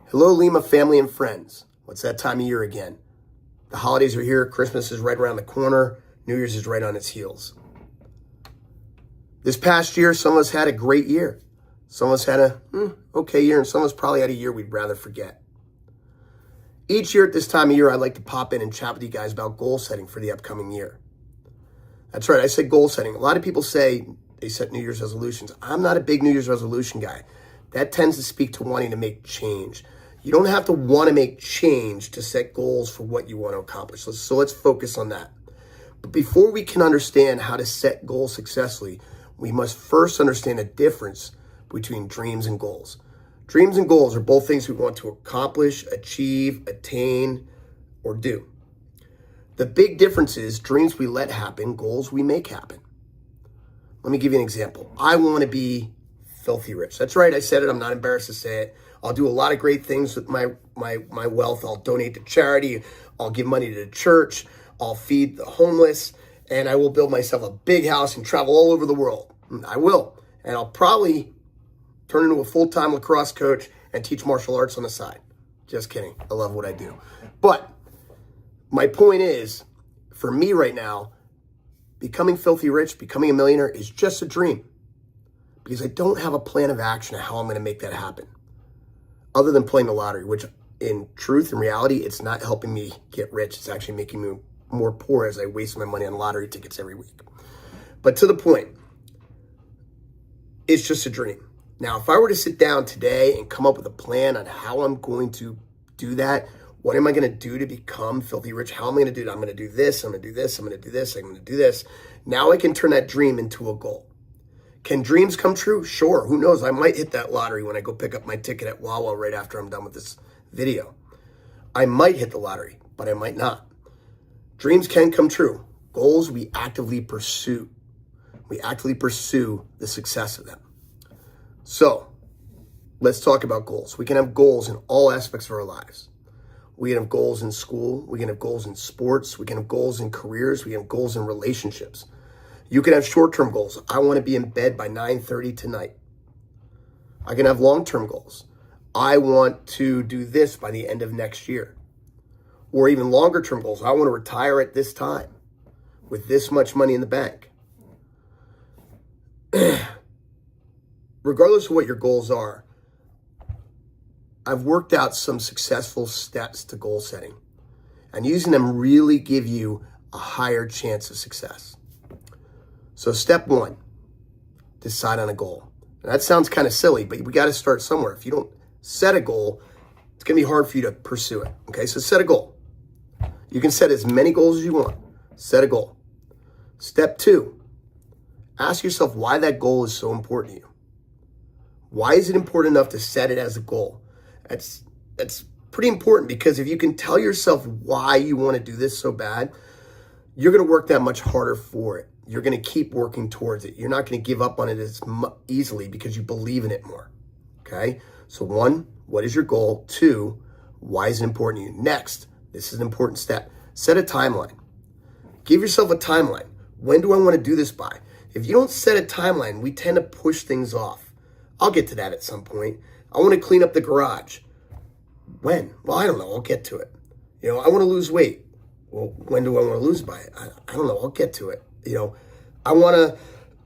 Hello, Lima family and friends. What's that time of year again? The holidays are here. Christmas is right around the corner. New Year's is right on its heels. This past year, some of us had a great year. Some of us had a okay year, and some of us probably had a year we'd rather forget. Each year at this time of year, I like to pop in and chat with you guys about goal setting for the upcoming year. That's right, I said goal setting. A lot of people say they set New Year's resolutions. I'm not a big New Year's resolution guy. That tends to speak to wanting to make change. You don't have to want to make change to set goals for what you want to accomplish. So let's focus on that. But before we can understand how to set goals successfully, we must first understand the difference between dreams and goals. Dreams and goals are both things we want to accomplish, achieve, attain, or do. The big difference is dreams we let happen, goals we make happen. Let me give you an example. I want to be filthy rich. That's right, I said it. I'm not embarrassed to say it. I'll do a lot of great things with my wealth. I'll donate to charity. I'll give money to the church. I'll feed the homeless. And I will build myself a big house and travel all over the world. I will. And I'll probably turn into a full-time lacrosse coach and teach martial arts on the side. Just kidding. I love what I do. But my point is, for me right now, becoming filthy rich, becoming a millionaire is just a dream. Because I don't have a plan of action of how I'm going to make that happen. Other than playing the lottery, which in truth and reality, it's not helping me get rich. It's actually making me more poor as I waste my money on lottery tickets every week. But to the point, it's just a dream. Now, if I were to sit down today and come up with a plan on how I'm going to do that, what am I going to do to become filthy rich? How am I going to do that? I'm going to do this, I'm going to do this, I'm going to do this, I'm going to do this. Now I can turn that dream into a goal. Can dreams come true? Sure. Who knows? I might hit that lottery when I go pick up my ticket at Wawa right after I'm done with this video. I might hit the lottery, but I might not. Dreams can come true. Goals we actively pursue. We actively pursue the success of them. So let's talk about goals. We can have goals in all aspects of our lives. We can have goals in school. We can have goals in sports. We can have goals in careers. We can have goals in relationships. You can have short-term goals. I want to be in bed by 9:30 tonight. I can have long-term goals. I want to do this by the end of next year. Or even longer-term goals. I want to retire at this time with this much money in the bank. Regardless of what your goals are, I've worked out some successful steps to goal setting. And using them really give you a higher chance of success. So step one, decide on a goal. And that sounds kind of silly, but we got to start somewhere. If you don't set a goal, it's going to be hard for you to pursue it. Okay, so set a goal. You can set as many goals as you want. Set a goal. Step two, ask yourself why that goal is so important to you. Why is it important enough to set it as a goal? That's pretty important, because if you can tell yourself why you want to do this so bad, you're going to work that much harder for it. You're going to keep working towards it. You're not going to give up on it as easily because you believe in it more. Okay? So one, what is your goal? Two, why is it important to you? Next, this is an important step. Set a timeline. Give yourself a timeline. When do I want to do this by? If you don't set a timeline, we tend to push things off. I'll get to that at some point. I want to clean up the garage. When? Well, I don't know. I'll get to it. I want to lose weight. Well, when do I want to lose by it? I don't know. I'll get to it. I want to,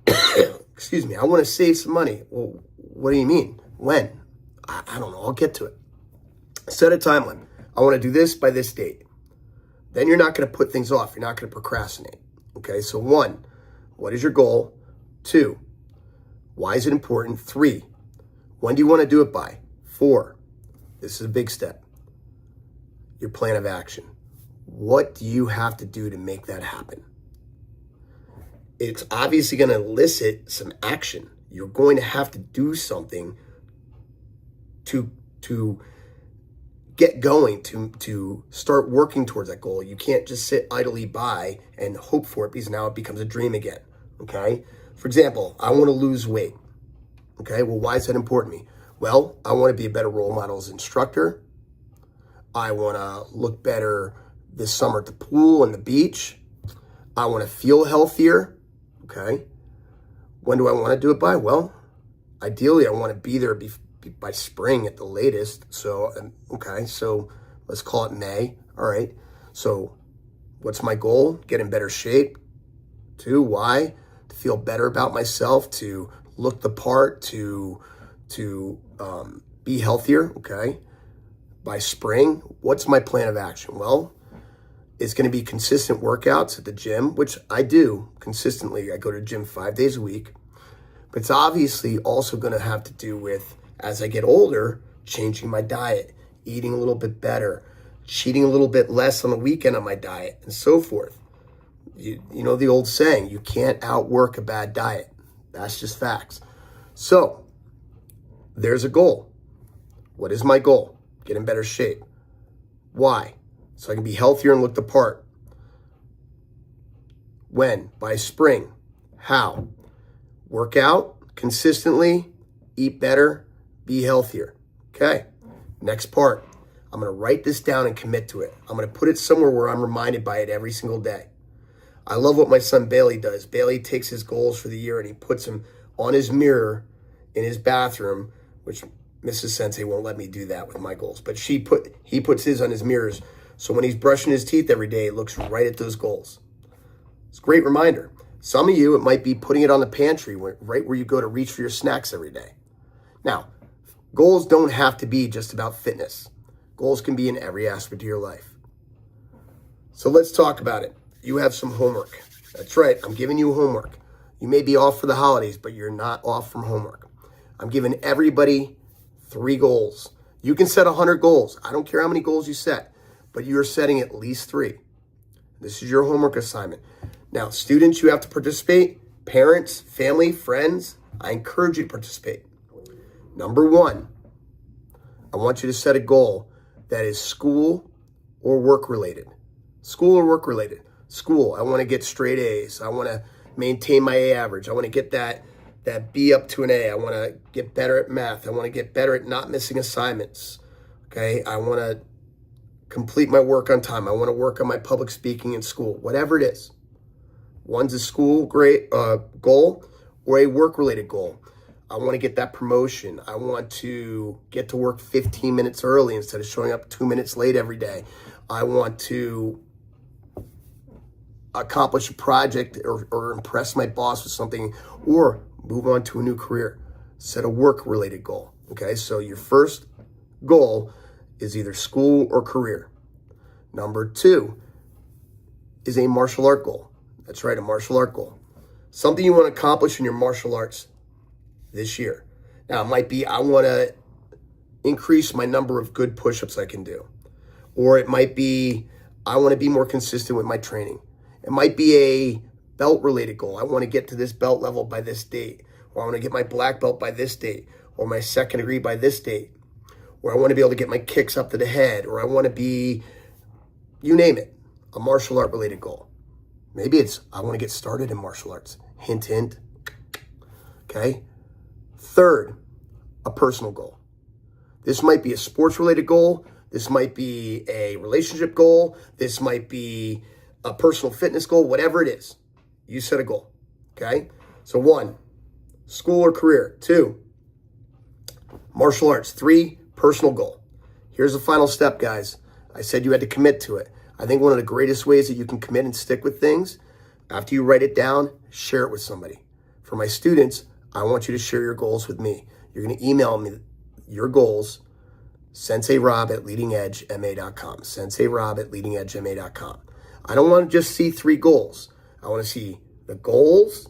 I want to save some money. Well, what do you mean? When? I don't know. I'll get to it. Set a timeline. I want to do this by this date. Then you're not going to put things off. You're not going to procrastinate. Okay, so one, what is your goal? Two, why is it important? Three, when do you want to do it by? Four, this is a big step, your plan of action. What do you have to do to make that happen? It's obviously going to elicit some action. You're going to have to do something to get going, to start working towards that goal. You can't just sit idly by and hope for it, because now it becomes a dream again, okay? For example, I want to lose weight, okay? Well, why is that important to me? Well, I want to be a better role model as an instructor. I want to look better this summer at the pool and the beach. I want to feel healthier, okay? When do I want to do it by? Well, ideally, I want to be there by spring at the latest. So, okay, so let's call it May. All right. So what's my goal? Get in better shape. 2, why? To feel better about myself, to look the part, to be healthier. Okay. By spring, what's my plan of action? Well, it's going to be consistent workouts at the gym, which I do consistently. I go to the gym 5 days a week. But it's obviously also going to have to do with, as I get older, changing my diet, eating a little bit better, cheating a little bit less on the weekend on my diet, and so forth. You know the old saying, you can't outwork a bad diet. That's just facts. So there's a goal. What is my goal? Get in better shape. Why? So I can be healthier and look the part. When? By spring. How? Work out consistently, eat better, be healthier. Okay. Next part. I'm going to write this down and commit to it. I'm going to put it somewhere where I'm reminded by it every single day. I love what my son Bailey does. Bailey takes his goals for the year and he puts them on his mirror in his bathroom, which Mrs. Sensei won't let me do that with my goals, but he puts his on his mirrors. So when he's brushing his teeth every day, it looks right at those goals. It's a great reminder. Some of you, it might be putting it on the pantry, right where you go to reach for your snacks every day. Now, goals don't have to be just about fitness. Goals can be in every aspect of your life. So let's talk about it. You have some homework. That's right. I'm giving you homework. You may be off for the holidays, but you're not off from homework. I'm giving everybody 3 goals. You can set 100 goals. I don't care how many goals you set, but you're setting at least 3. This is your homework assignment. Now, students, you have to participate. Parents, family, friends, I encourage you to participate. Number 1, I want you to set a goal that is school or work related. School or work related. School, I want to get straight A's. I want to maintain my A average. I want to get that B up to an A. I want to get better at math. I want to get better at not missing assignments. Okay, I want to complete my work on time. I want to work on my public speaking in school, whatever it is. One's a school goal or a work-related goal. I want to get that promotion. I want to get to work 15 minutes early instead of showing up 2 minutes late every day. I want to accomplish a project or impress my boss with something or move on to a new career. Set a work-related goal. Okay, so your first goal is either school or career. Number 2 is a martial art goal. That's right, a martial art goal. Something you want to accomplish in your martial arts this year. Now, it might be I want to increase my number of good push-ups I can do. Or it might be I want to be more consistent with my training. It might be a belt-related goal. I want to get to this belt level by this date. Or I want to get my black belt by this date. Or my second degree by this date. Or I want to be able to get my kicks up to the head. Or I want to be, you name it, a martial art related goal. Maybe it's I want to get started in martial arts. Hint, hint. Okay. 3rd, a personal goal. This might be a sports-related goal. This might be a relationship goal. This might be a personal fitness goal. Whatever it is, you set a goal. Okay. So 1, school or career. 2, martial arts. 3, personal goal. Here's the final step, guys. I said you had to commit to it. I think one of the greatest ways that you can commit and stick with things, after you write it down, share it with somebody. For my students, I want you to share your goals with me. You're going to email me your goals, senseirob@leadingedgema.com, senseirob@leadingedgema.com. I don't want to just see 3 goals. I want to see the goals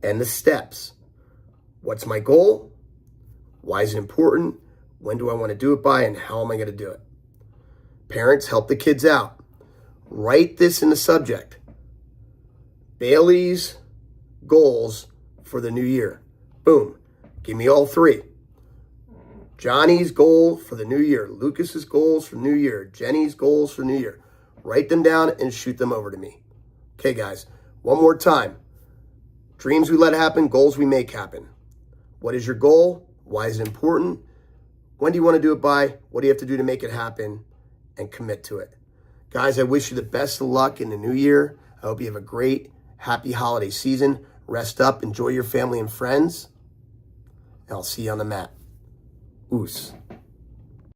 and the steps. What's my goal? Why is it important? When do I want to do it by? And how am I going to do it? Parents, help the kids out. Write this in the subject. Bailey's goals for the new year. Boom. Give me all 3. Johnny's goal for the new year. Lucas's goals for new year. Jenny's goals for new year. Write them down and shoot them over to me. Okay, guys. One more time. Dreams we let happen. Goals we make happen. What is your goal? Why is it important? When do you want to do it by? What do you have to do to make it happen? And commit to it. Guys, I wish you the best of luck in the new year. I hope you have a great, happy holiday season. Rest up, enjoy your family and friends, and I'll see you on the mat. Us.